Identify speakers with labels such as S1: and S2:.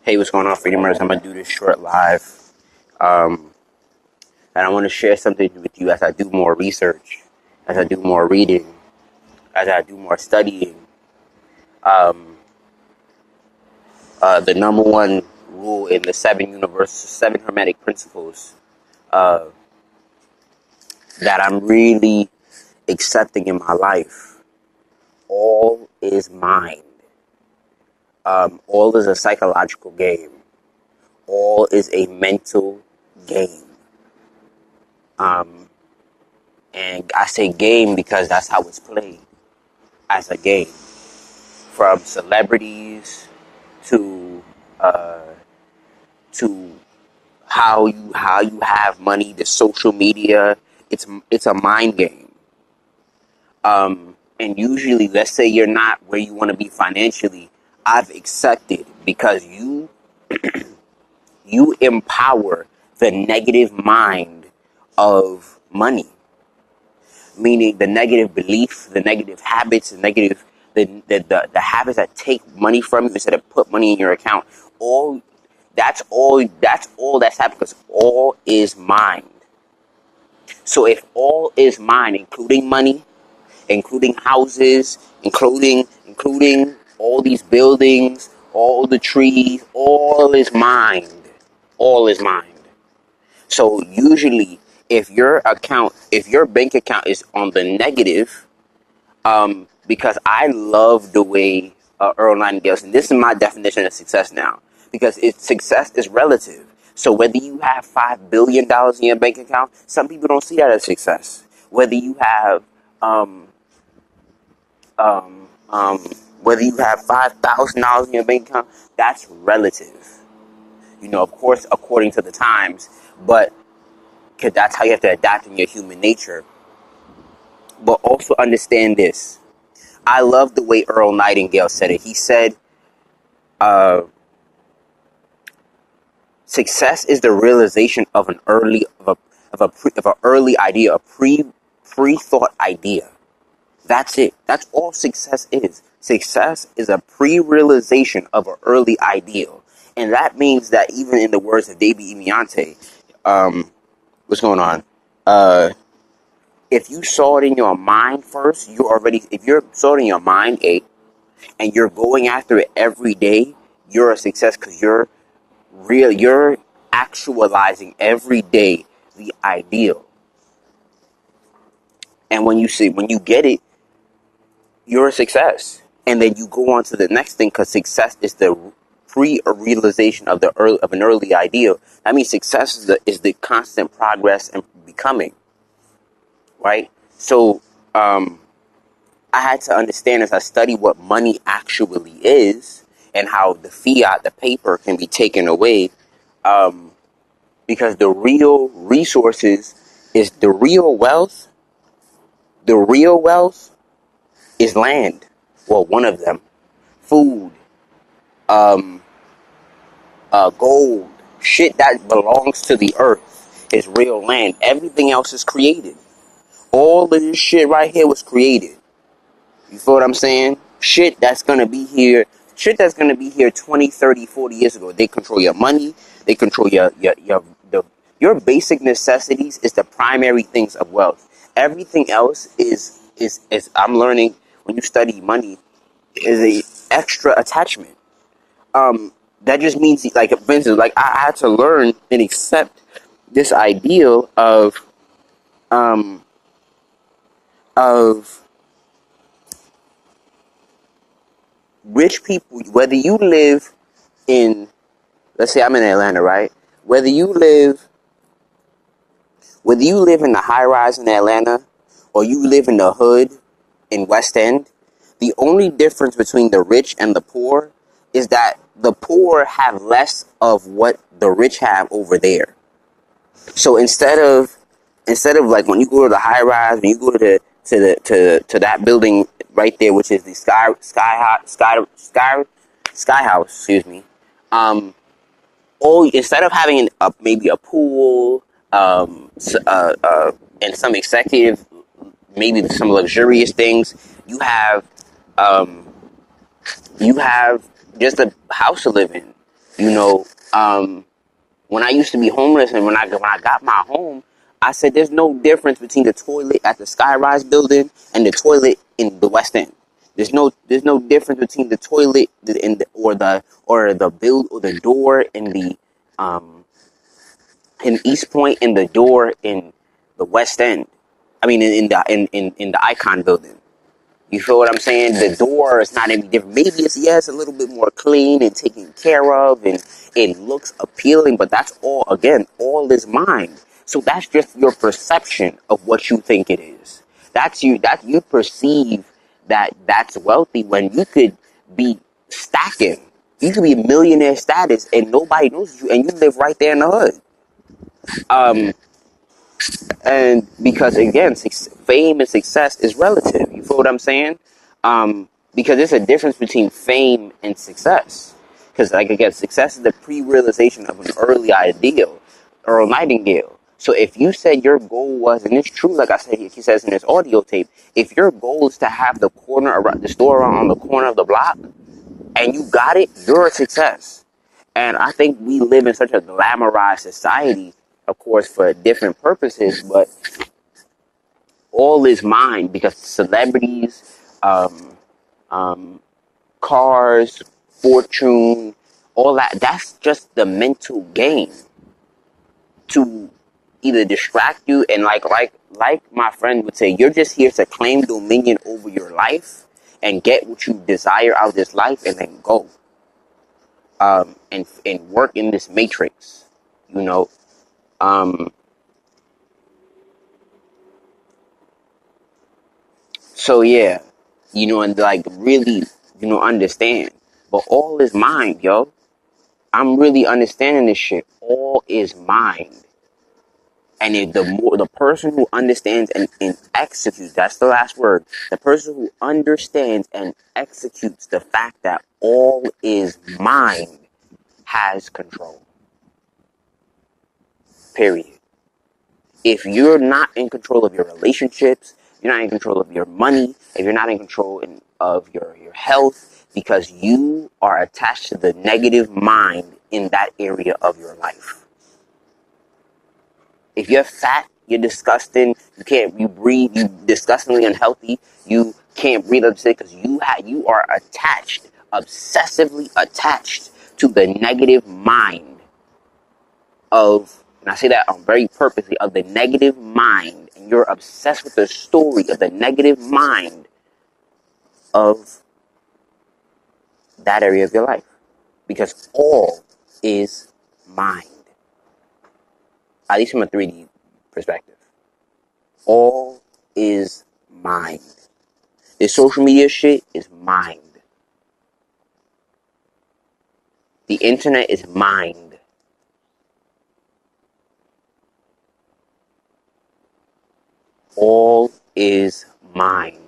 S1: Hey, what's going on, Freedomers? I'm gonna do this short live, um, and I want to share something with you as I do more research, as I do more reading, as I do more studying. Um, the number one rule in the seven hermetic principles uh, that I'm really accepting in my life: all is mind. All is a psychological game. All is a mental game. Um, And I say game because that's how it's played, as a game. From celebrities to uh, to how you have money, the social media. It's a mind game. And usually, let's say you're not where you want to be financially. I've accepted because you empower the negative mind of money, meaning the negative belief, the negative habits, the habits that take money from you instead of put money in your account. All that's happening because all is mind. So if all is mind, including money, including houses, including all these buildings, all the trees, all is mind. All is mind. So usually, if your bank account is on the negative, because I love the way Earl Nightingale, and this is my definition of success now, because success is relative. So whether you have $5 billion in your bank account, some people don't see that as success. Whether you have um, um, um, whether you have $5,000 in your bank account, that's relative. Of course, according to the times, but because that's how you have to adapt in your human nature. But also understand this. I love the way Earl Nightingale said it. He said, uh, "Success is the realization of an early idea, a pre-thought idea. That's it. That's all success is. Success is a pre-realization of an early ideal, and that means that even in the words of Davey Imiante, what's going on? Uh, if you saw it in your mind first, if you're saw it in your mind, and you're going after it every day, you're a success because you're actualizing every day the ideal. And when you get it, you're a success. And then you go on to the next thing because success is the pre-realization of an early ideal. That means success is the constant progress and becoming, right? So, I had to understand as I study what money actually is and how the fiat, the paper, can be taken away, because the real resources is the real wealth. The real wealth is land. Well, one of them, food, um, gold, shit that belongs to the earth is real land. Everything else is created. All of this shit right here was created. You feel what I'm saying? Shit that's gonna be here 20, 30, 40 years ago. They control your money. They control your basic necessities is the primary things of wealth. Everything else is I'm learning when you study money is a extra attachment. That just means, like, for instance, like I had to learn and accept this ideal um of rich people, whether you live in, let's say I'm in Atlanta, right? Whether you live, whether you live in the high rise in Atlanta or you live in the hood in West End, the only difference between the rich and the poor is that the poor have less of what the rich have over there. So instead of like when you go to the high rise, when you go to that building right there, which is the sky house, excuse me. Instead of having maybe a pool, and some executive, maybe some luxurious things, you have um, you have just a house to live in. You know, when I used to be homeless and when I got my home, I said there's no difference between the toilet at the Skyrise building and the toilet in the West End. There's no difference between the toilet in the, or the door um in East Point and the door in the West End. I mean in the Icon building. You feel what I'm saying? The door is not any different. Maybe it's, yes, a little bit more clean and taken care of and it looks appealing, but that's all, again, all is mind. So that's just your perception of what you think it is. That you perceive that that's wealthy when you could be stacking. You could be millionaire status and nobody knows you and you live right there in the hood. Um, and because again, fame and success is relative. You feel what I'm saying? Because there's a difference between fame and success. Because like again, success is the pre-realization of an early ideal. Earl Nightingale. So if you said your goal was, and it's true, like I said, he says in this audio tape, if your goal is to have the store on the corner of the block, and you got it, you're a success. And I think we live in such a glamorized society, of course, for different purposes, but all is mine because celebrities, um, um, cars, fortune, all that, that's just the mental game to either distract you and like my friend would say, you're just here to claim dominion over your life and get what you desire out of this life and then go. And work in this matrix, you know. Um, so yeah, and like really, understand. But all is mind, yo. I'm really understanding this shit. All is mind. And if the person who understands and executes, that's the last word. The person who understands and executes the fact that all is mind has control. Period. If you're not in control of your relationships, you're not in control of your money, if you're not in control of your health, because you are attached to the negative mind in that area of your life. If you're fat, you're disgusting, you breathe, you disgustingly unhealthy, you can't breathe because you are attached, obsessively attached to the negative mind of, and I say that on very purposely, of the negative mind, and you're obsessed with the story of the negative mind of that area of your life. Because all is mind. At least from a 3D perspective. All is mind. This social media shit is mind. The internet is mind. All is mind.